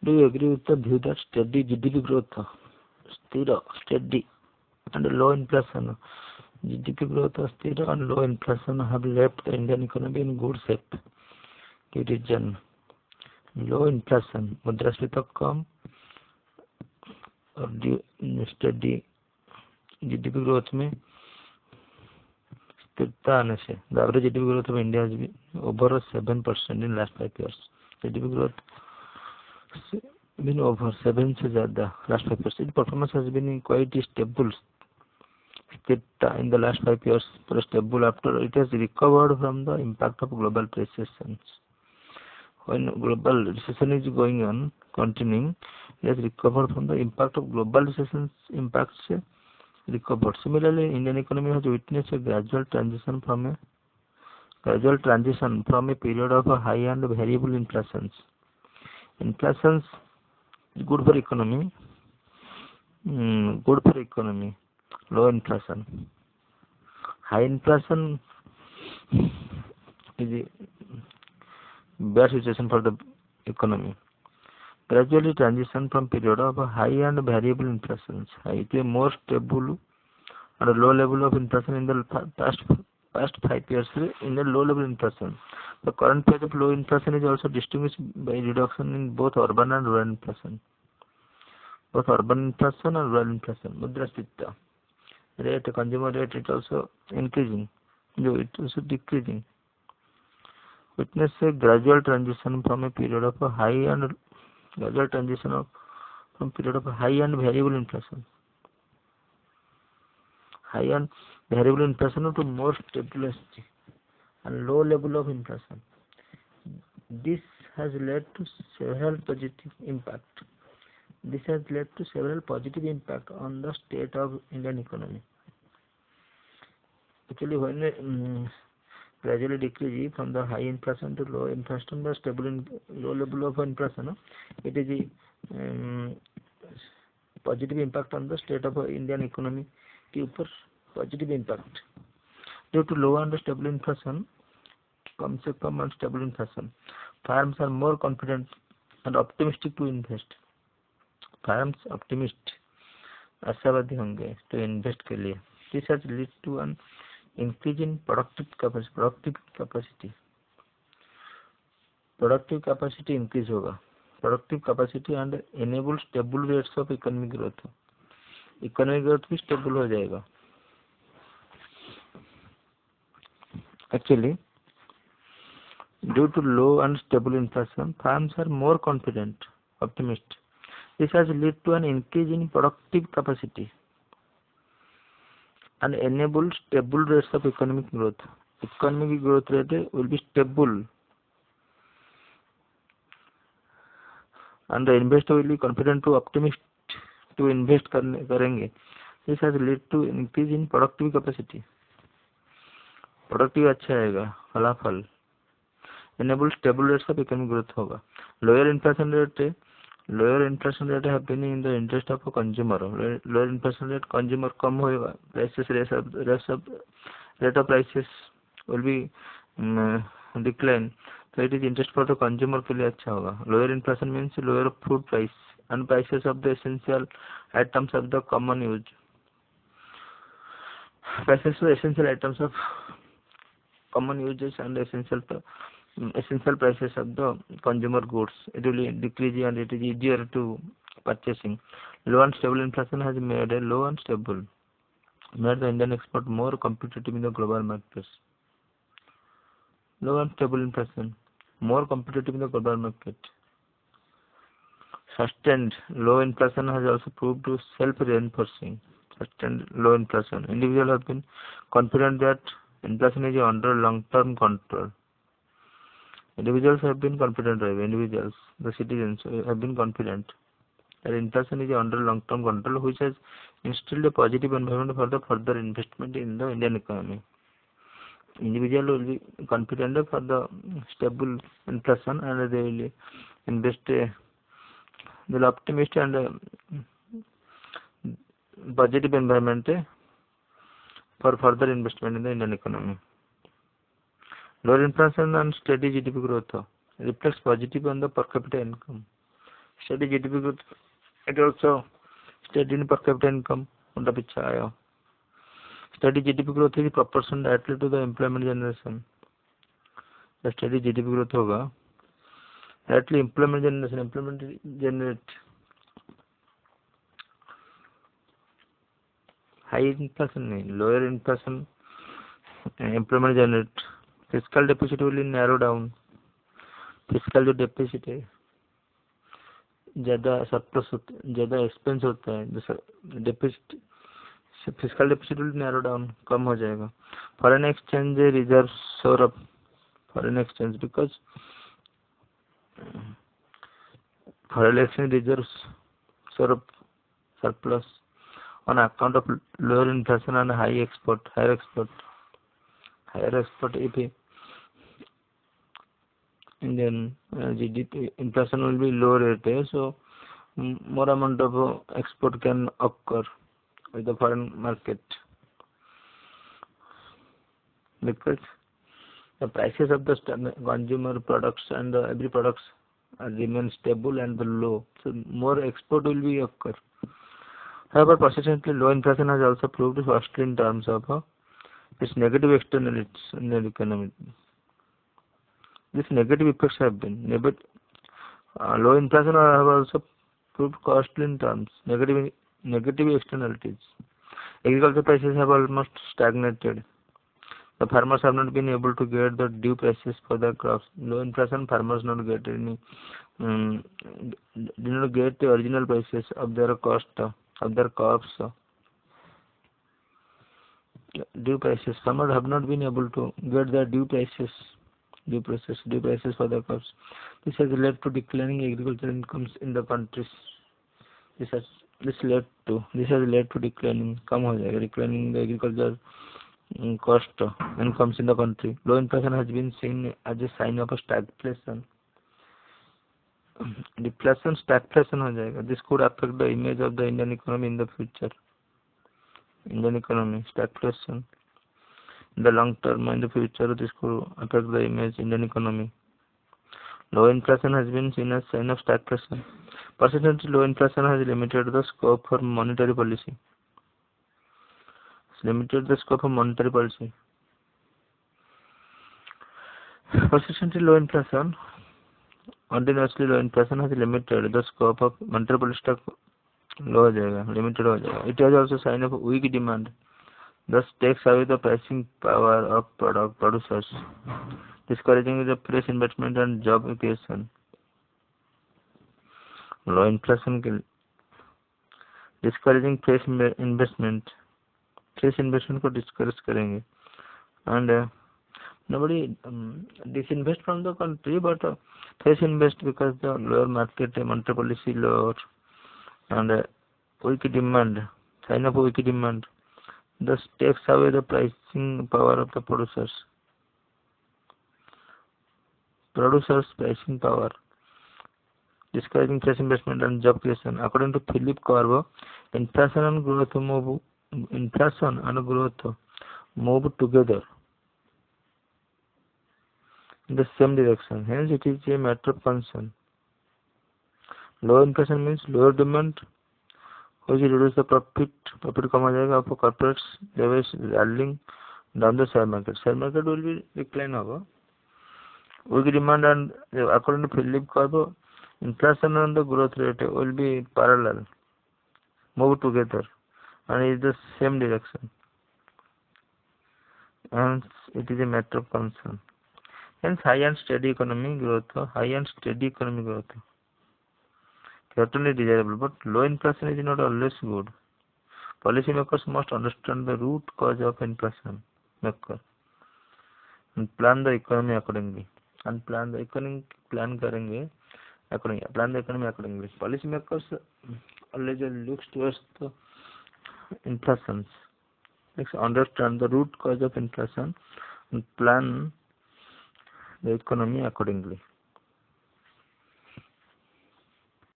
Do you agree with the view that steady GDP growth, steady, and low inflation, GDP growth, and low inflation have left the Indian economy in good shape? Key reason: low inflation, मुद्रास्फीति कम और steady GDP growth में स्थिरता आने से. The average GDP growth of India has been over 7% in last 5 years. GDP growth been over 7 से ज़्यादा last 5 years. Its performance has been quite stable. स्थिरता in the last 5 years, stable after it has recovered from the impact of global recessions. When global recession is going on, continuing, it has recovered from the impact of global recessions impacts. Recovered. Similarly, Indian economy has witnessed a gradual transition from a period of high and variable inflations. Inflations is good for economy. Low inflation. High inflation is a bad situation for the economy. Gradually transition from period of high and variable inflations to a more stable and low level of inflation in the past 5 years in the low level inflation. The current phase of low inflation is also distinguished by reduction in both urban and rural inflation. Mudrasfita rate, consumer rate, it also increasing, it also decreasing. Witness a gradual transition from a period of high and variable inflation. High and variable inflation to more stability and low level of inflation. This has led to several positive impact. On the state of Indian economy. Actually, when gradually decrease from the high inflation to low inflation, the stable low level of inflation, it is a positive impact on the state of Indian economy. Positive impact due to low and stable inflation, and stable inflation, firms are more confident and optimistic to invest. Firms आशावादी होंगे to invest के लिए. This has led to an increase in productive capacity. Productive capacity increase होगा. Productive capacity and enable stable rates of economic growth. Economic growth भी stable हो जाएगा. Actually, due to low and stable inflation, firms are more confident, optimistic. This has led to an increase in productive capacity and enable stable rates of economic growth. Economic growth rate will be stable and the investor will be confident to optimistic to invest करेंगे. This has led to increase in productive capacity. Productive अच्छा आएगा, फलाफल. Enable stable rates of economic growth होगा. Lower inflation rate have been in the interest of a consumer. Lower inflation rate, consumer कम होगा. Rate of prices will be decline. So it is interest for the consumer के लिए अच्छा होगा. Lower inflation means lower food price and prices of the essential items of the common use. Prices of essential items of common uses and essential prices of the consumer goods. It will decrease and it is easier to purchasing. Low and stable inflation has made the Indian export more competitive in the global markets. Low and stable inflation, more competitive in the global market. Sustained low inflation has also proved to self-reinforcing. Sustained low inflation. Individuals have been confident that inflation is under long-term control. Individuals have been confident, the citizens have been confident that inflation is under long-term control, which has instilled a positive environment for the further investment in the Indian economy. Individuals will be confident for the stable inflation and they will invest, they will optimistic and positive environment for further investment in the Indian economy. Lower inflation and steady GDP growth reflects positive on the per capita income. Steady GDP growth. It also steady in per capita income. उनका पीछे आया. Steady GDP growth is proportional directly to the employment generation. The steady GDP growth होगा directly employment generate high inflation नहीं, lower inflation employment generate. Fiscal deficit will narrow down. Fiscal जो deficit है ज़्यादा surplus ज़्यादा expense होता है, deficit fiscal deficit will narrow down, कम हो जाएगा. Foreign exchange reserves soar up. Foreign exchange because foreign exchange reserves soar up, surplus on account of lower inflation and higher export. If Indian GDP inflation will be low rate, so more amount of export can occur with the foreign market because the prices of the consumer products and every products remain stable and low, so more export will be occur. However, persistently low inflation has also proved costly in terms of its negative externalities in the economy. These negative effects have been low inflation have also proved costly in terms negative externalities. Agriculture prices have almost stagnated. The farmers have not been able to get the due prices for their crops. Low inflation, farmers not get any, did not get the original prices of their cost of their crops. Due prices, farmers have not been able to get their due prices for their crops. This has led to declining agricultural incomes in the countries. This has led to declining the agricultural cost incomes in the country. Low inflation has been seen as a sign of a stagflation. Deflation, stagflation हो जाएगा. This could affect the image of the Indian economy in the future. Stagflation. In the long term, in the future, this could affect the image Indian economy. Low inflation has been seen as sign of stagflation. Persistently low inflation has limited the scope for monetary policy. Persistently low inflation, continuously low inflation has limited the scope of monetary policy. Limited हो जाएगा. It has also sign of weak demand. Thus takes away the pricing power of producers, discouraging the fresh investment and job creation. Low inflation discouraging fresh investment को discourage करेंगे. And nobody disinvest from the country, but fresh invest because the lower market monetary policy lower and weak demand, sign of weak demand. Thus takes away the pricing power of the producers. Pricing power, discouraging fresh investment and job creation. According to Philip Corbo, inflation and growth move together in the same direction. Hence, it is a matter of concern. Low inflation means lower demand, which reduce the profit कम हो जाएगा for corporates. There is rallying down the share market. Share market will be decline होगा. Weak demand and according to Philip Corbo, inflation and the growth rate will be parallel, move together, and is the same direction. Hence, it is a matter of concern. Hence, high and steady economy growth certainly desirable, but low inflation is not always good. Policymakers must understand the root cause of inflation and plan the economy accordingly. Policymakers always looks towards the inflation. Let's understand the root cause of inflation and plan the economy accordingly.